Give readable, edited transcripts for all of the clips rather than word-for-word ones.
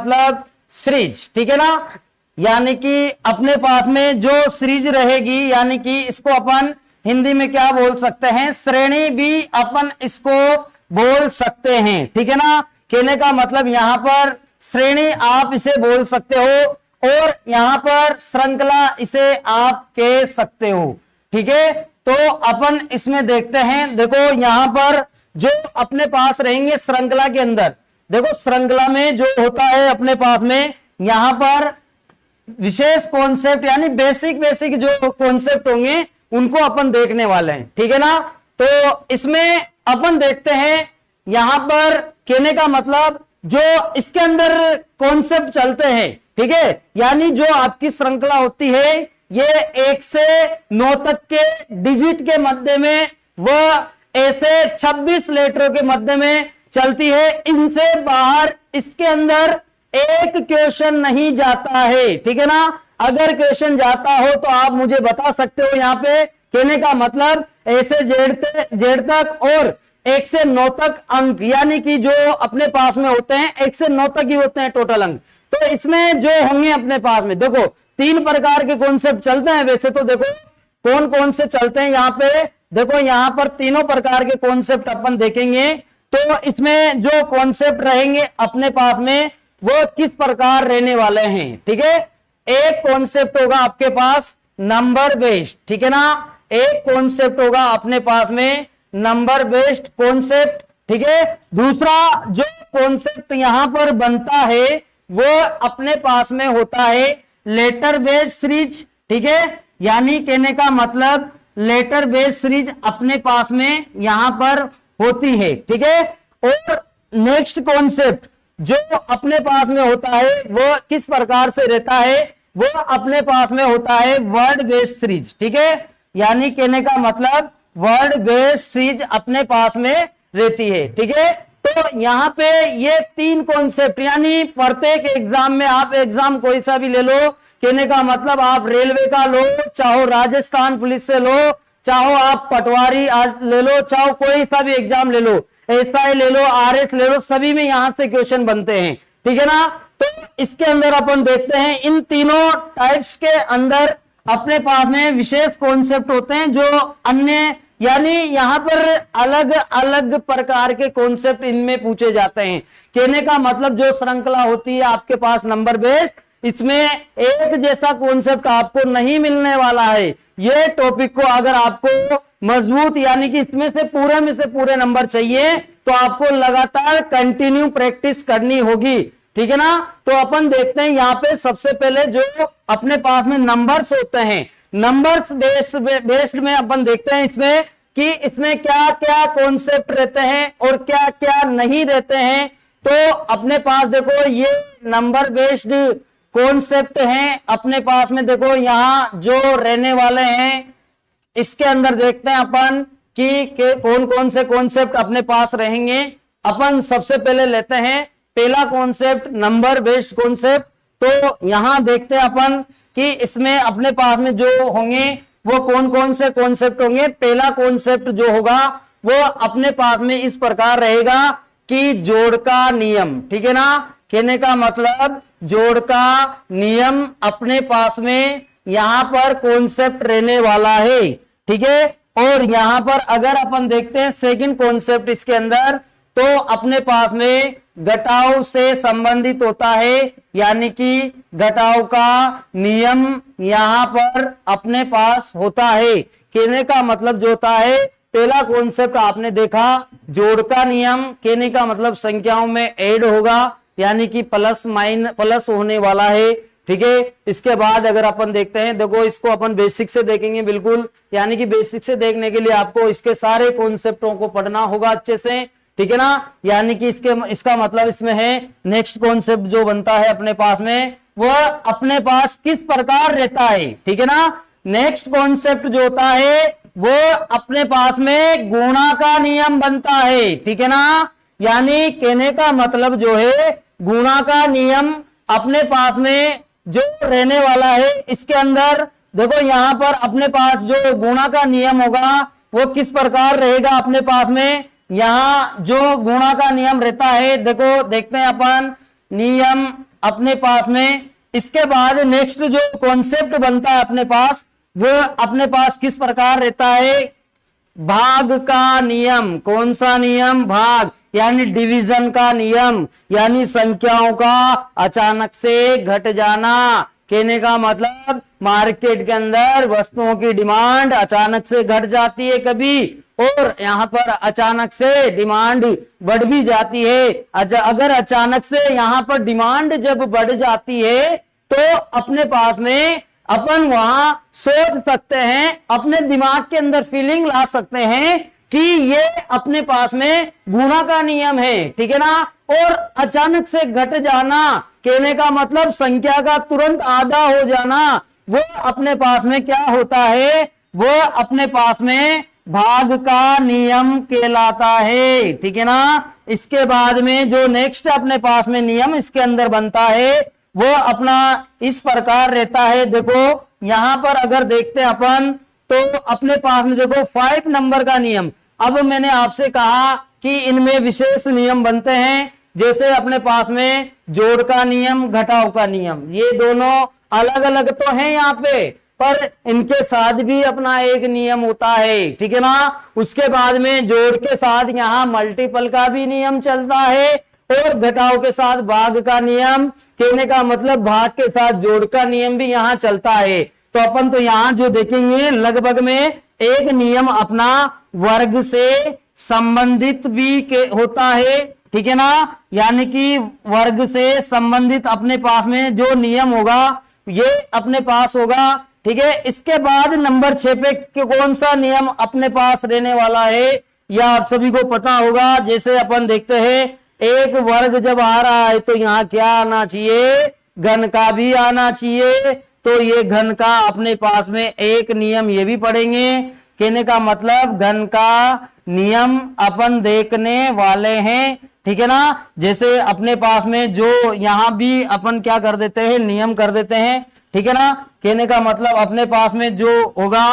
मतलब सीरीज, ठीक है ना, यानी कि अपने पास में जो सीरीज रहेगी, यानी कि इसको अपन हिंदी में क्या बोल सकते हैं, श्रेणी भी अपन इसको बोल सकते हैं, ठीक है ना। कहने का मतलब यहां पर श्रेणी आप इसे बोल सकते हो और यहां पर श्रृंखला इसे आप कह सकते हो, ठीक है। तो अपन इसमें देखते हैं, देखो यहां पर जो अपने पास रहेंगे श्रृंखला के अंदर, देखो श्रृंखला में जो होता है अपने पास में यहां पर विशेष कॉन्सेप्ट यानी बेसिक जो कॉन्सेप्ट होंगे उनको अपन देखने वाले हैं, ठीक है ना। तो इसमें अपन देखते हैं यहां पर कहने का मतलब जो इसके अंदर कॉन्सेप्ट चलते हैं, ठीक है, यानी जो आपकी श्रृंखला होती है ये 1 से 9 तक के डिजिट के मध्य में वह ऐसे 26 लेटरों के मध्य में चलती है। इनसे बाहर इसके अंदर एक क्वेश्चन नहीं जाता है, ठीक है ना। अगर क्वेश्चन जाता हो तो आप मुझे बता सकते हो। यहाँ पे कहने का मतलब ऐसे जेड तक और 1 से 9 तक अंक यानी कि जो अपने पास में होते हैं 1 से 9 तक ही होते हैं टोटल अंक। तो इसमें जो होंगे अपने पास में देखो 3 प्रकार के कॉन्सेप्ट चलते हैं। वैसे तो देखो कौन कौन से चलते हैं, यहाँ पे देखो यहाँ पर तीनों प्रकार के कॉन्सेप्ट अपन देखेंगे। तो इसमें जो कॉन्सेप्ट रहेंगे अपने पास में वो किस प्रकार रहने वाले हैं, ठीक है। एक कॉन्सेप्ट होगा आपके पास नंबर बेस्ड, ठीक है ना। एक कॉन्सेप्ट होगा अपने पास में नंबर बेस्ड कॉन्सेप्ट, ठीक है। दूसरा जो कॉन्सेप्ट यहां पर बनता है वो अपने पास में होता है लेटर बेस्ड सीरीज, ठीक है, यानी कहने का मतलब लेटर बेस्ड सीरीज अपने पास में यहां पर होती है, ठीक है। और नेक्स्ट कॉन्सेप्ट जो अपने पास में होता है वो किस प्रकार से रहता है, वो अपने पास में होता है वर्ड बेस्ड सीरीज, ठीक है, यानी कहने का मतलब वर्ड बेस्ड सीरीज अपने पास में रहती है, ठीक है। तो यहां पे ये 3 कॉन्सेप्ट यानी प्रत्येक एग्जाम में आप एग्जाम कोई सा भी ले लो, कहने का मतलब आप रेलवे का लो, चाहो राजस्थान पुलिस से लो, चाहो आप पटवारी आज ले लो, चाहो कोई सा भी एग्जाम ले लो, एसआई ले लो, आरएस ले लो, सभी में यहां से क्वेश्चन बनते हैं, ठीक है ना। तो इसके अंदर अपन देखते हैं इन तीनों टाइप्स के अंदर अपने पास में विशेष कॉन्सेप्ट होते हैं जो अन्य यानी यहां पर अलग अलग प्रकार के कॉन्सेप्ट इनमें पूछे जाते हैं। कहने का मतलब जो श्रृंखला होती है आपके पास नंबर बेस्ड, इसमें एक जैसा कॉन्सेप्ट आपको नहीं मिलने वाला है। ये टॉपिक को अगर आपको मजबूत यानी कि इसमें से पूरे नंबर चाहिए तो आपको लगातार कंटिन्यू प्रैक्टिस करनी होगी, ठीक है ना। तो अपन देखते हैं यहाँ पे सबसे पहले जो अपने पास में नंबर्स होते हैं, नंबर्स बेस्ड में अपन देखते हैं इसमें कि इसमें क्या क्या कॉन्सेप्ट रहते हैं और क्या क्या नहीं रहते हैं। तो अपने पास देखो ये नंबर बेस्ड कॉन्सेप्ट हैं अपने पास में, देखो यहाँ जो रहने वाले हैं इसके अंदर देखते हैं अपन कि कौन कौन से कॉन्सेप्ट अपने पास रहेंगे। अपन सबसे पहले लेते हैं पहला कॉन्सेप्ट नंबर बेस्ड कॉन्सेप्ट। तो यहां देखते हैं अपन कि इसमें अपने पास में जो होंगे वो कौन कौन से कॉन्सेप्ट होंगे। पहला कॉन्सेप्ट जो होगा वो अपने पास में इस प्रकार रहेगा कि जोड़ का नियम, ठीक है ना। कहने का मतलब जोड़ का नियम अपने पास में यहां पर कॉन्सेप्ट रहने वाला है, ठीक है। और यहां पर अगर अपन देखते हैं सेकंड कॉन्सेप्ट इसके अंदर तो अपने पास में घटाव से संबंधित होता है, यानी कि घटाव का नियम यहां पर अपने पास होता है। कहने का मतलब जो होता है पहला कॉन्सेप्ट आपने देखा जोड़ का नियम, कहने का मतलब संख्याओं में ऐड होगा यानी कि प्लस होने वाला है, ठीक है। इसके बाद अगर अपन देखते हैं देखो इसको अपन बेसिक से देखेंगे बिल्कुल, यानी कि बेसिक से देखने के लिए आपको इसके सारे कॉन्सेप्टों को पढ़ना होगा अच्छे से, ठीक है ना। यानी कि इसका मतलब इसमें है नेक्स्ट कॉन्सेप्ट जो बनता है अपने पास में वह अपने पास किस प्रकार रहता है, ठीक है ना। नेक्स्ट कॉन्सेप्ट जो होता है वो अपने पास में गुणा का नियम बनता है, ठीक है ना। यानी कहने का मतलब जो है गुणा का नियम अपने पास में जो रहने वाला है। इसके अंदर देखो यहां पर अपने पास जो गुणा का नियम होगा वो किस प्रकार रहेगा अपने पास में। यहां जो गुणा का नियम रहता है देखो देखते हैं अपन नियम अपने पास में इसके बाद नेक्स्ट जो कॉन्सेप्ट बनता है अपने पास, वो अपने पास किस प्रकार रहता है, भाग का नियम। कौन सा नियम? भाग, यानी डिवीजन का नियम, यानी संख्याओं का अचानक से घट जाना। कहने का मतलब मार्केट के अंदर वस्तुओं की डिमांड अचानक से घट जाती है कभी, और यहाँ पर अचानक से डिमांड बढ़ भी जाती है। अगर अचानक से यहाँ पर डिमांड जब बढ़ जाती है तो अपने पास में अपन वहां सोच सकते हैं, अपने दिमाग के अंदर फीलिंग ला सकते हैं कि ये अपने पास में गुणा का नियम है, ठीक है ना। और अचानक से घट जाना, कहने का मतलब संख्या का तुरंत आधा हो जाना, वो अपने पास में क्या होता है, वो अपने पास में भाग का नियम कहलाता है, ठीक है ना। इसके बाद में जो नेक्स्ट अपने पास में नियम इसके अंदर बनता है वो अपना इस प्रकार रहता है। देखो यहां पर अगर देखते हैं अपन तो अपने पास में देखो 5 नंबर का नियम। अब मैंने आपसे कहा कि इनमें विशेष नियम बनते हैं, जैसे अपने पास में जोड़ का नियम, घटाव का नियम, ये दोनों अलग अलग तो हैं यहाँ पे, पर इनके साथ भी अपना एक नियम होता है, ठीक है ना। उसके बाद में जोड़ के साथ यहाँ मल्टीपल का भी नियम चलता है, और घटाव के साथ भाग का नियम, कहने का मतलब भाग के साथ जोड़ का नियम भी यहाँ चलता है। तो अपन तो यहाँ जो देखेंगे लगभग में एक नियम अपना वर्ग से संबंधित भी होता है, ठीक है ना। यानी कि वर्ग से संबंधित अपने पास में जो नियम होगा ये अपने पास होगा, ठीक है। इसके बाद नंबर 6 पे कौन सा नियम अपने पास रहने वाला है, यह आप सभी को पता होगा। जैसे अपन देखते हैं एक वर्ग जब आ रहा है तो यहाँ क्या आना चाहिए, घन का भी आना चाहिए। तो ये घन का अपने पास में एक नियम ये भी पढ़ेंगे, कहने का मतलब घन का नियम अपन देखने वाले हैं, ठीक है ना। जैसे अपने पास में जो यहाँ भी अपन क्या कर देते हैं, नियम कर देते हैं, ठीक है ना। कहने का मतलब अपने पास में जो होगा,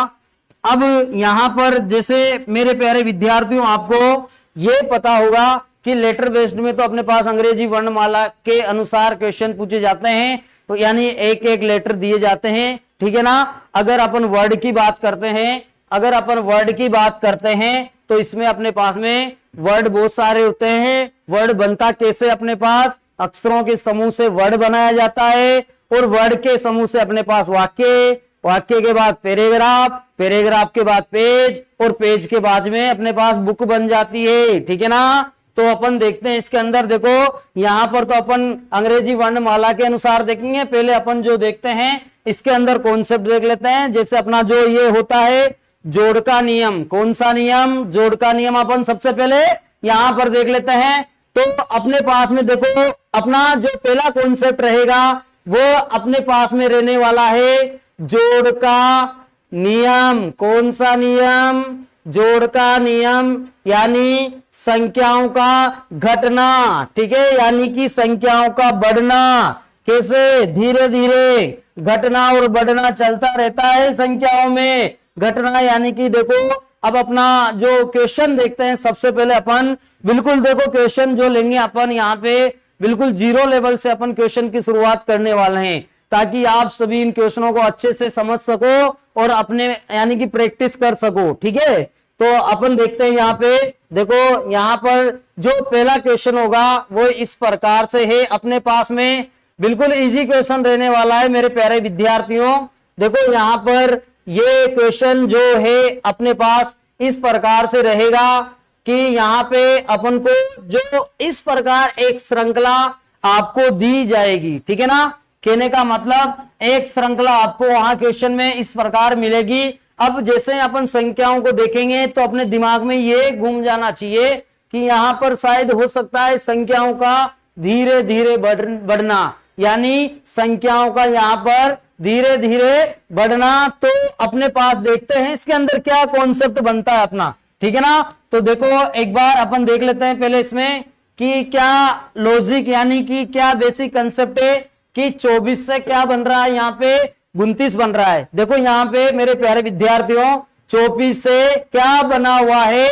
अब यहाँ पर जैसे मेरे प्यारे विद्यार्थियों आपको ये पता होगा कि लेटर बेस्ड में तो अपने पास अंग्रेजी वर्णमाला के अनुसार क्वेश्चन पूछे जाते हैं, तो यानी एक एक लेटर दिए जाते हैं, ठीक है ना। अगर अपन वर्ड की बात करते हैं, अगर अपन वर्ड की बात करते हैं तो इसमें अपने पास में वर्ड बहुत सारे होते हैं। वर्ड बनता कैसे, अपने पास अक्षरों के समूह से वर्ड बनाया जाता है, और वर्ड के समूह से अपने पास वाक्य, वाक्य के बाद पैराग्राफ, पैराग्राफ के बाद पेज, और पेज के बाद में अपने पास बुक बन जाती है, ठीक है ना। तो अपन देखते हैं इसके अंदर, देखो यहाँ पर तो अपन अंग्रेजी वर्णमाला के अनुसार देखेंगे। पहले अपन जो देखते हैं इसके अंदर कॉन्सेप्ट देख लेते हैं। जैसे अपना जो ये होता है जोड़ का नियम, कौन सा नियम, जोड़ का नियम अपन सबसे पहले यहाँ पर देख लेते हैं। तो अपने पास में देखो अपना जो पहला कॉन्सेप्ट रहेगा वो अपने पास में रहने वाला है जोड़ का नियम। कौन सा नियम, जोड़ का नियम, यानी संख्याओं का घटना, ठीक है, यानी कि संख्याओं का बढ़ना। कैसे, धीरे धीरे घटना और बढ़ना चलता रहता है संख्याओं में। घटना यानी कि देखो अब अपना जो क्वेश्चन देखते हैं सबसे पहले अपन, बिल्कुल देखो क्वेश्चन जो लेंगे अपन यहाँ पे बिल्कुल 0 लेवल से अपन क्वेश्चन की शुरुआत करने वाले हैं, ताकि आप सभी इन क्वेश्चनों को अच्छे से समझ सको और अपने यानी कि प्रैक्टिस कर सको, ठीक है। तो अपन देखते हैं यहाँ पे, देखो यहाँ पर जो पहला क्वेश्चन होगा वो इस प्रकार से है। अपने पास में बिल्कुल इजी क्वेश्चन रहने वाला है मेरे प्यारे विद्यार्थियों। देखो यहाँ पर ये क्वेश्चन जो है अपने पास इस प्रकार से रहेगा कि यहाँ पे अपन को जो इस प्रकार एक श्रृंखला आपको दी जाएगी, ठीक है ना। कहने का मतलब एक श्रृंखला आपको वहां क्वेश्चन में इस प्रकार मिलेगी। अब जैसे अपन संख्याओं को देखेंगे तो अपने दिमाग में ये घूम जाना चाहिए कि यहाँ पर शायद हो सकता है संख्याओं का धीरे धीरे बढ़ना, यानी संख्याओं का यहाँ पर धीरे धीरे बढ़ना। तो अपने पास देखते हैं इसके अंदर क्या कॉन्सेप्ट बनता है अपना, ठीक है ना। तो देखो एक बार अपन देख लेते हैं पहले इसमें कि क्या लॉजिक यानी कि क्या बेसिक कंसेप्ट है कि 24 से क्या बन रहा है, यहाँ पे 29 बन रहा है। देखो यहाँ पे मेरे प्यारे विद्यार्थियों 24 से क्या बना हुआ है,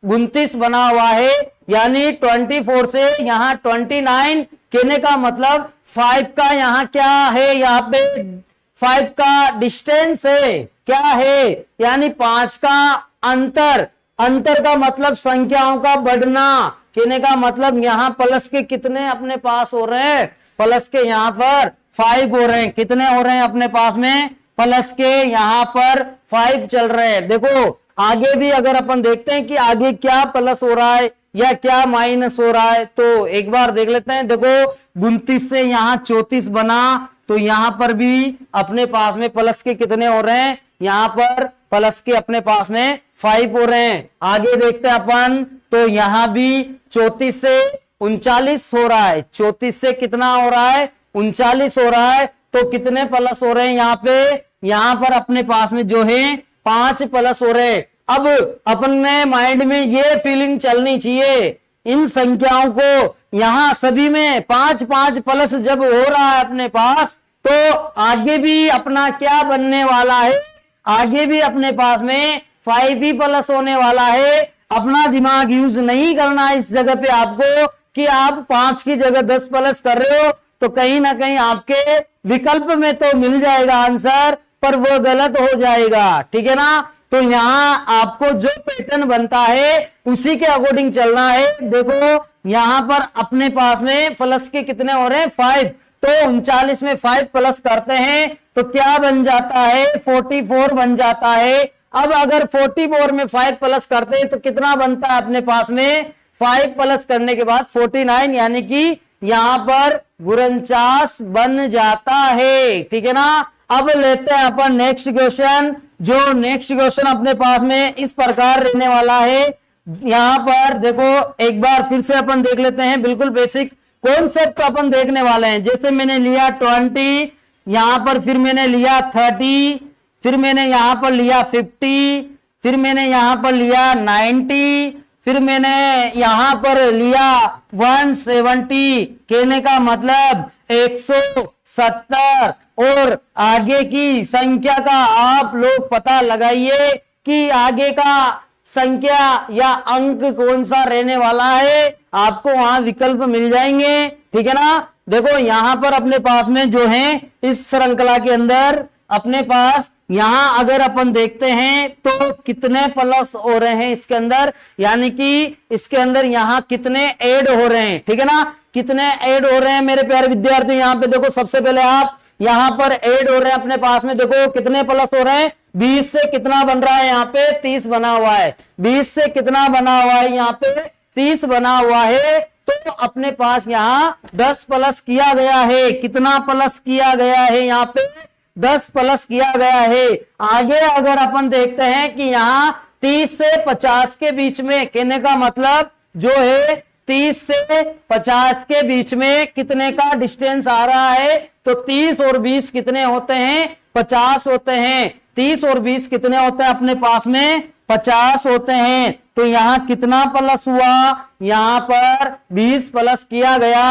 29 बना हुआ है, यानी 24 से यहाँ 29, कहने का मतलब 5 का यहाँ क्या है, यहाँ पे 5 का डिस्टेंस है, क्या है, यानी 5 का अंतर। अंतर का मतलब संख्याओं का बढ़ना, कहने का मतलब यहाँ प्लस के कितने अपने पास हो रहे हैं, प्लस के यहाँ पर 5 हो रहे हैं, कितने हो रहे हैं अपने पास में, प्लस के यहाँ पर 5 चल रहे हैं। देखो आगे भी अगर अपन देखते हैं कि आगे क्या प्लस हो रहा है या क्या माइनस हो रहा है, तो एक बार देख लेते हैं। देखो 29 से यहाँ 34 बना, तो यहाँ पर भी अपने पास में प्लस के कितने हो रहे हैं, यहाँ पर प्लस के अपने पास में 5 हो रहे हैं। आगे देखते हैं अपन, तो यहाँ भी 34 से 39 हो रहा है, 34 से कितना हो रहा है, 39 हो रहा है, तो कितने प्लस हो रहे हैं यहाँ पे, यहाँ पर अपने पास में जो है 5 प्लस हो रहे हैं। अब अपन ने माइंड में ये फीलिंग चलनी चाहिए, इन संख्याओं को यहां सभी में 5-5 प्लस जब हो रहा है अपने पास, तो आगे भी अपना क्या बनने वाला है, आगे भी अपने पास में 5 ही प्लस होने वाला है। अपना दिमाग यूज नहीं करना इस जगह पे आपको कि आप 5 की जगह 10 प्लस कर रहे हो, तो कहीं ना कहीं आपके विकल्प में तो मिल जाएगा आंसर, पर वो गलत हो जाएगा, ठीक है ना। तो यहाँ आपको जो पैटर्न बनता है उसी के अकॉर्डिंग चलना है। देखो यहाँ पर अपने पास में प्लस के कितने हो रहे हैं, 5, तो 39 में 5 प्लस करते हैं तो क्या बन जाता है, 44 बन जाता है। अब अगर 44 में 5 प्लस करते हैं तो कितना बनता है अपने पास में, 5 प्लस करने के बाद 49, यानी कि यहां पर 49 बन जाता है, ठीक है ना। अब लेते हैं अपन नेक्स्ट क्वेश्चन। जो नेक्स्ट क्वेश्चन अपने पास में इस प्रकार रहने वाला है, यहां पर देखो एक बार फिर से अपन देख लेते हैं, बिल्कुल बेसिक कॉन्सेप्ट अपन देखने वाले हैं। जैसे मैंने लिया 20, यहां पर फिर मैंने लिया 30, फिर मैंने यहां पर लिया 50, फिर मैंने यहां पर लिया 90, फिर मैंने यहां पर लिया 170, कहने का मतलब 170, और आगे की संख्या का आप लोग पता लगाइए कि आगे का संख्या या अंक कौन सा रहने वाला है, आपको वहां विकल्प मिल जाएंगे, ठीक है ना। देखो यहां पर अपने पास में जो है इस श्रृंखला के अंदर अपने पास यहां अगर अपन देखते हैं तो कितने प्लस हो रहे हैं इसके अंदर, यानी कि इसके अंदर यहां कितने ऐड हो रहे हैं, ठीक है ना, कितने ऐड हो रहे हैं मेरे प्यारे विद्यार्थी। यहां पे देखो सबसे पहले आप यहां पर ऐड हो रहे हैं अपने पास में, देखो कितने प्लस हो रहे हैं, 20 से कितना बन रहा है यहाँ पे 30 बना हुआ है, 20 से कितना बना हुआ है यहाँ पे 30 बना हुआ है, तो अपने पास यहाँ 10 प्लस किया गया है। कितना प्लस किया गया है यहाँ पे, 10 प्लस किया गया है। आगे अगर अपन देखते हैं कि यहाँ 30 से 50 के बीच में, कहने का मतलब जो है 30 से 50 के बीच में कितने का डिस्टेंस आ रहा है, तो 30 और 20 कितने होते हैं, 50 होते हैं। 30 और 20 कितने होते हैं अपने पास में, 50 होते हैं। तो यहाँ कितना प्लस हुआ, यहाँ पर 20 प्लस किया गया।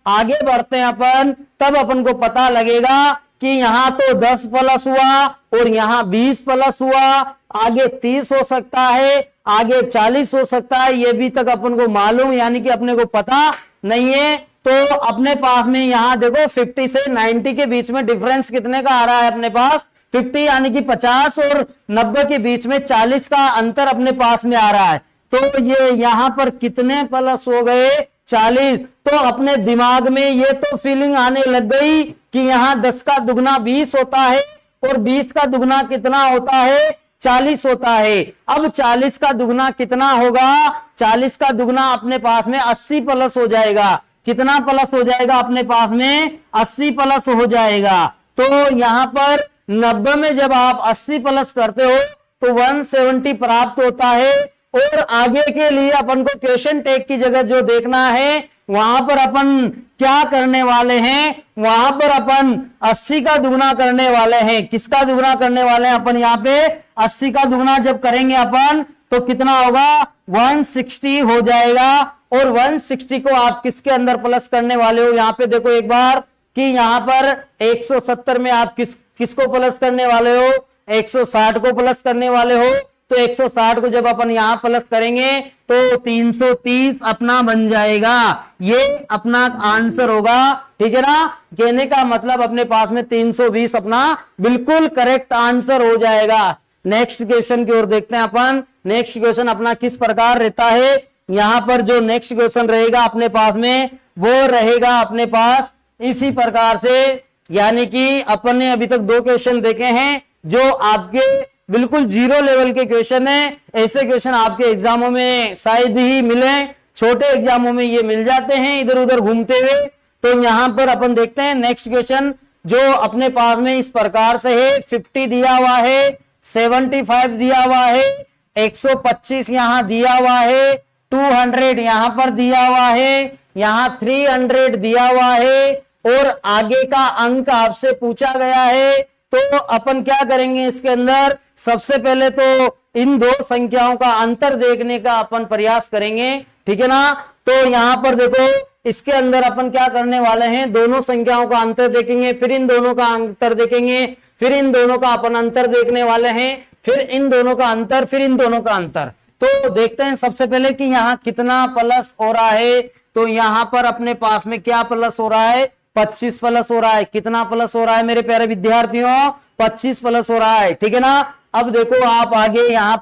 आगे बढ़ते हैं अपन, तब अपन को पता लगेगा कि यहाँ तो 10 प्लस हुआ और यहाँ 20 प्लस हुआ, आगे 30 हो सकता है, आगे 40 हो सकता है, ये भी तक अपन को मालूम यानी कि अपने को पता नहीं है। तो अपने पास में यहाँ देखो 50 से 90 के बीच में डिफरेंस कितने का आ रहा है अपने पास, 50 यानी कि 50 और 90 के बीच में 40 का अंतर अपने पास में आ रहा है। तो ये यहाँ पर कितने प्लस हो गए, 40। तो अपने दिमाग में ये तो फीलिंग आने लग गई कि यहाँ 10 का दुगना 20 होता है और 20 का दुगना कितना होता है, 40 होता है। अब 40 का दुगना कितना होगा, 40 का दुगना अपने पास में 80 प्लस हो जाएगा। कितना प्लस हो जाएगा अपने पास में, 80 प्लस हो जाएगा। तो यहाँ पर 90 में जब आप 80 प्लस करते हो तो 170 प्राप्त होता है। और आगे के लिए अपन को क्वेश्चन टैग की जगह जो देखना है, वहां पर अपन क्या करने वाले हैं, वहां पर अपन 80 का दुगना करने वाले हैं। किसका दुगना करने वाले हैं अपन, यहाँ पे 80 का दुगना जब करेंगे अपन तो कितना होगा, 160 हो जाएगा। और 160 को आप किसके अंदर प्लस करने वाले हो, यहाँ पे देखो एक बार कि यहाँ पर 170 में आप किसको प्लस करने वाले हो, 160 को प्लस करने वाले हो। तो 160 को जब अपन यहां प्लस करेंगे तो 330 अपना बन जाएगा। ये अपना आंसर होगा, ठीक है ना। कहने का मतलब अपने पास में 320 अपना बिल्कुल करेक्ट आंसर हो जाएगा। नेक्स्ट क्वेश्चन की ओर देखते हैं अपन। नेक्स्ट क्वेश्चन अपना किस प्रकार रहता है। यहां पर जो नेक्स्ट क्वेश्चन रहेगा अपने पास में वो रहेगा अपने पास इसी प्रकार से, यानी कि अपन ने अभी तक 2 क्वेश्चन देखे हैं जो आपके बिल्कुल 0 लेवल के क्वेश्चन है। ऐसे क्वेश्चन आपके एग्जामों में शायद ही मिले, छोटे एग्जामों में ये मिल जाते हैं इधर उधर घूमते हुए। तो यहां पर अपन देखते हैं नेक्स्ट क्वेश्चन जो अपने पास में इस प्रकार से है। 50 दिया हुआ है, 75 दिया हुआ है, 125 यहां दिया हुआ है, 200 यहां पर दिया हुआ है, यहां 300 दिया हुआ है और आगे का अंक आपसे पूछा गया है। तो अपन क्या करेंगे इसके अंदर, सबसे पहले तो इन 2 संख्याओं का अंतर देखने का अपन प्रयास करेंगे, ठीक है ना। तो यहां पर देखो इसके अंदर अपन क्या करने वाले हैं, दोनों संख्याओं का अंतर देखेंगे, फिर इन दोनों का अंतर देखेंगे, फिर इन दोनों का अपन अंतर देखने वाले हैं, फिर इन दोनों का अंतर, फिर इन दोनों का अंतर। तो देखते हैं सबसे पहले कि यहाँ कितना प्लस हो रहा है। तो यहां पर अपने पास में क्या प्लस हो रहा है, 25 प्लस हो रहा है। कितना प्लस हो रहा है मेरे प्यारे विद्यार्थियों, 25 प्लस हो रहा है, ठीक है ना। अब देखो आप आगे यहां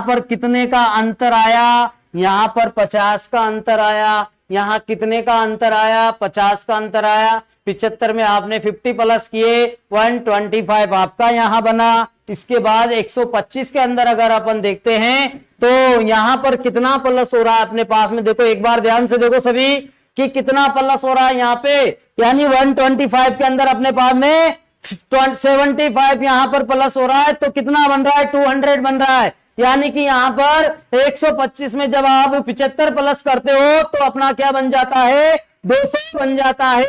पर कितने का अंतर आया, यहां पर 50 का अंतर आया, यहां कितने का अंतर आया, 50 का अंतर आया। 75 में आपने 50 प्लस किए, 125 आपका यहां बना। इसके बाद 125 के अंदर अगर अपन देखते हैं तो यहां पर कितना प्लस हो रहा है अपने पास में, देखो एक बार ध्यान से देखो सभी कि कितना प्लस हो रहा है यहाँ पे, यानी 125 के अंदर अपने पास में 75 यहां पर प्लस हो रहा है। तो कितना बन रहा है, 200 बन रहा है। यानी कि यहां पर 125 में जब आप 75 प्लस करते हो तो अपना क्या बन जाता है, 200 बन जाता है।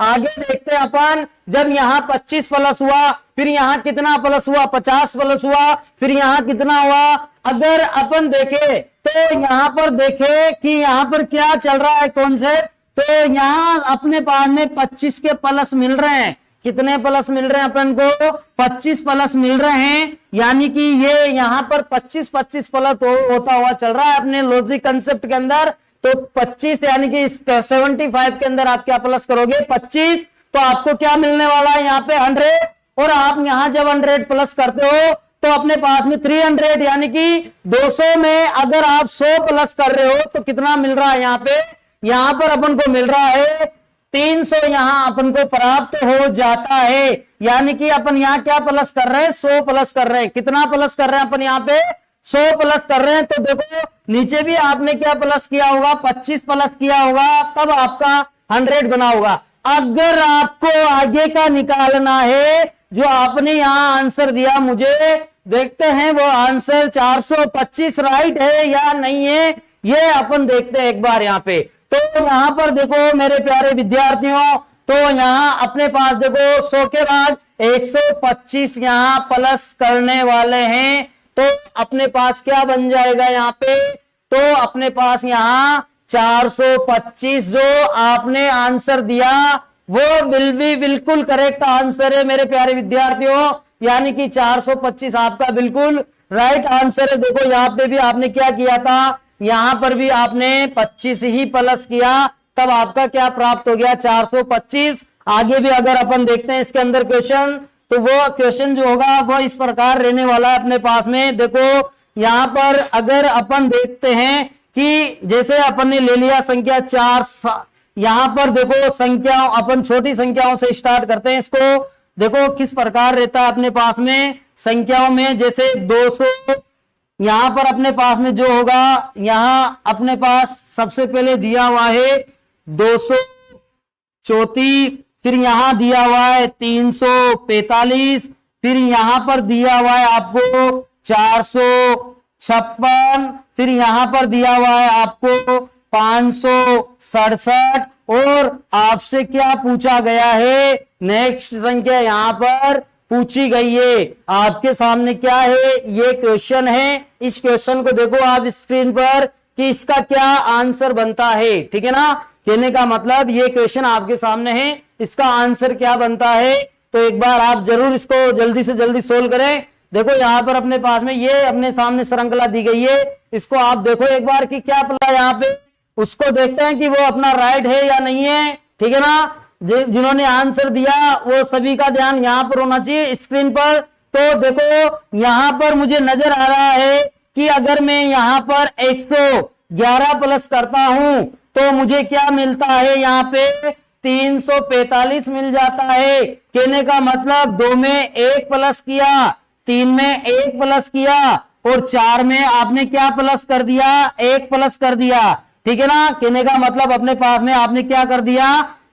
आगे देखते हैं अपन, जब यहाँ 25 प्लस हुआ, फिर यहाँ कितना प्लस हुआ, 50 प्लस हुआ, फिर यहाँ कितना हुआ। अगर अपन देखे तो यहाँ पर देखे कि यहाँ पर क्या चल रहा है कॉन्सेप्ट, तो यहाँ अपने पास में 25 के प्लस मिल रहे हैं। कितने प्लस मिल रहे हैं अपन को, 25 प्लस मिल रहे हैं। यानी कि ये यहाँ पर 25 प्लस होता हुआ चल रहा है अपने लॉजिक कंसेप्ट के अंदर। तो 25 यानी कि 75 के अंदर आप क्या प्लस करोगे, 25, तो आपको क्या मिलने वाला है यहाँ पे 100। और आप यहाँ जब 100 प्लस करते हो तो अपने पास में 300, यानी कि 200 में अगर आप 100 प्लस कर रहे हो तो कितना मिल रहा है यहाँ पे, यहाँ पर अपन को मिल रहा है 300 यहाँ अपन को प्राप्त हो जाता है। यानी कि अपन यहाँ क्या प्लस कर रहे हैं, 100 प्लस कर रहे हैं। कितना प्लस कर रहे हैं अपन यहाँ पे, 100 प्लस कर रहे हैं। तो देखो नीचे भी आपने क्या प्लस किया होगा, 25 प्लस किया होगा, तब आपका 100 बना होगा। अगर आपको आगे का निकालना है, जो आपने यहाँ आंसर दिया मुझे, देखते हैं वो आंसर 425 राइट है या नहीं है, ये अपन देखते हैं एक बार यहाँ पे। तो यहां पर देखो मेरे प्यारे विद्यार्थियों, तो यहां अपने पास देखो 100 के बाद 125 यहां प्लस करने वाले हैं। तो अपने पास क्या बन जाएगा यहाँ पे, तो अपने पास यहां 425 जो आपने आंसर दिया वो बिल्कुल करेक्ट आंसर है मेरे प्यारे विद्यार्थियों। यानी कि 425 आपका बिल्कुल राइट आंसर है। देखो यहाँ पे भी आपने क्या किया था, यहां पर भी आपने 25 ही प्लस किया, तब आपका क्या प्राप्त हो गया, 425। आगे भी अगर अपन देखते हैं इसके अंदर क्वेश्चन, तो वो क्वेश्चन जो होगा वो इस प्रकार रहने वाला है अपने पास में। देखो यहां पर अगर अपन देखते हैं कि जैसे अपन ने ले लिया संख्या 4, यहां पर देखो संख्या अपन छोटी संख्याओं से स्टार्ट करते हैं इसको। देखो किस प्रकार रहता है अपने पास में संख्याओं में, जैसे 200 यहां पर अपने पास में जो होगा, यहां अपने पास सबसे पहले दिया हुआ है 234, फिर यहां दिया हुआ है 345, फिर यहां पर दिया हुआ है आपको 456, फिर यहां पर दिया हुआ है आपको 567, और आपसे क्या पूछा गया है, नेक्स्ट संख्या यहां पर पूछी गई है। आपके सामने क्या है, ये क्वेश्चन है। इस क्वेश्चन को देखो आप स्क्रीन पर कि इसका क्या आंसर बनता है, ठीक है ना। कहने का मतलब ये क्वेश्चन आपके सामने है, इसका आंसर क्या बनता है। तो एक बार आप जरूर इसको जल्दी से जल्दी सोल्व करें। देखो यहाँ पर अपने पास में ये अपने सामने श्रृंखला दी गई है, इसको आप देखो एक बार कि क्या पला यहाँ पे, उसको देखते हैं कि वो अपना राइट है या नहीं है। ठीक है ना, जिन्होंने आंसर दिया वो सभी का ध्यान यहाँ पर होना चाहिए स्क्रीन पर। तो देखो यहाँ पर मुझे नजर आ रहा है कि अगर मैं यहाँ पर 111 प्लस करता हूं तो मुझे क्या मिलता है, यहाँ पे 345 मिल जाता है। कहने का मतलब 2 में 1 प्लस किया, 3 में 1 प्लस किया और 4 में आपने क्या प्लस कर दिया, 1 प्लस कर दिया। ठीक है ना, कहने का मतलब अपने पास में आपने क्या कर दिया,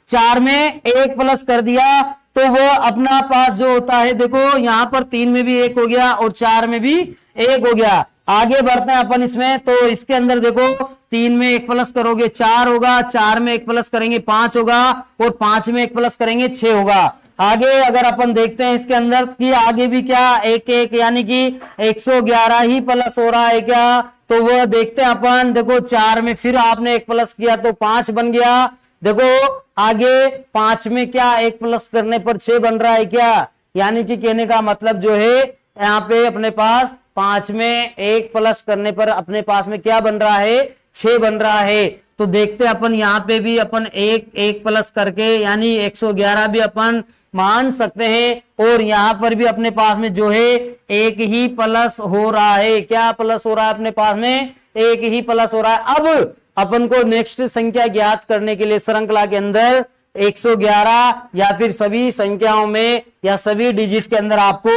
4 में 1 प्लस कर दिया। तो वो अपना पास जो होता है, देखो यहां पर 3 में भी 1 हो गया और 4 में भी 1 हो गया। आगे बढ़ते हैं अपन इसमें, तो इसके अंदर देखो 3 में 1 प्लस करोगे 4 होगा, 4 में 1 प्लस करेंगे 5 होगा और 5 में 1 प्लस करेंगे 6 होगा। आगे अगर अपन देखते हैं इसके अंदर कि आगे भी क्या 1 यानी कि 111 ही प्लस हो रहा है क्या, तो वो देखते हैं अपन। देखो 4 में फिर आपने 1 प्लस किया तो 5 बन गया। देखो आगे 5 में क्या 1 प्लस करने पर 6 बन रहा है क्या, यानी कि कहने का मतलब जो है यहाँ पे अपने पास 5 में 1 प्लस करने पर अपने पास में क्या बन रहा है, 6 बन रहा है। तो देखते हैं अपन यहाँ पे भी अपन 1 प्लस करके यानी 111 भी अपन मान सकते हैं और यहाँ पर भी अपने पास में जो है 1 ही प्लस हो रहा है। क्या प्लस हो रहा है अपने पास में, 1 ही प्लस हो रहा है। अब अपन को नेक्स्ट संख्या ज्ञात करने के लिए श्रृंखला के अंदर 111 या फिर सभी संख्याओं में या सभी डिजिट के अंदर आपको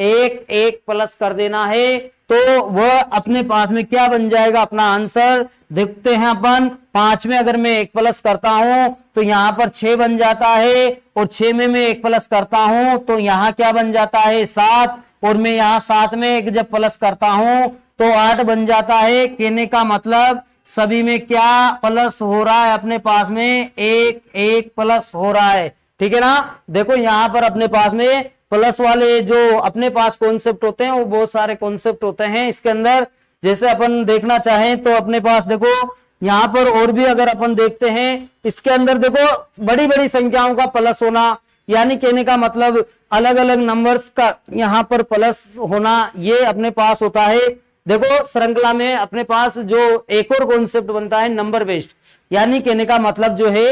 1 प्लस कर देना है, तो वह अपने पास में क्या बन जाएगा अपना आंसर। देखते हैं अपन 5 में अगर मैं 1 प्लस करता हूं तो यहां पर 6 बन जाता है और 6 में मैं 1 प्लस करता हूं तो यहां क्या बन जाता है 7 और मैं यहां 7 में 1 जब प्लस करता हूं तो 8 बन जाता है। कहने का मतलब सभी में क्या प्लस हो रहा है अपने पास में 1 प्लस हो रहा है। ठीक है ना, देखो यहां पर अपने पास में प्लस वाले जो अपने पास कॉन्सेप्ट होते हैं वो बहुत सारे कॉन्सेप्ट होते हैं इसके अंदर। जैसे अपन देखना चाहें तो अपने पास देखो यहां पर और भी अगर अपन देखते हैं इसके अंदर देखो बड़ी बड़ी संख्याओं का प्लस होना, यानी कहने का मतलब अलग अलग नंबर्स का यहां पर प्लस होना, ये अपने पास होता है। देखो श्रृंखला में अपने पास जो एक और कॉन्सेप्ट बनता है नंबर बेस्ड, यानी कहने का मतलब जो है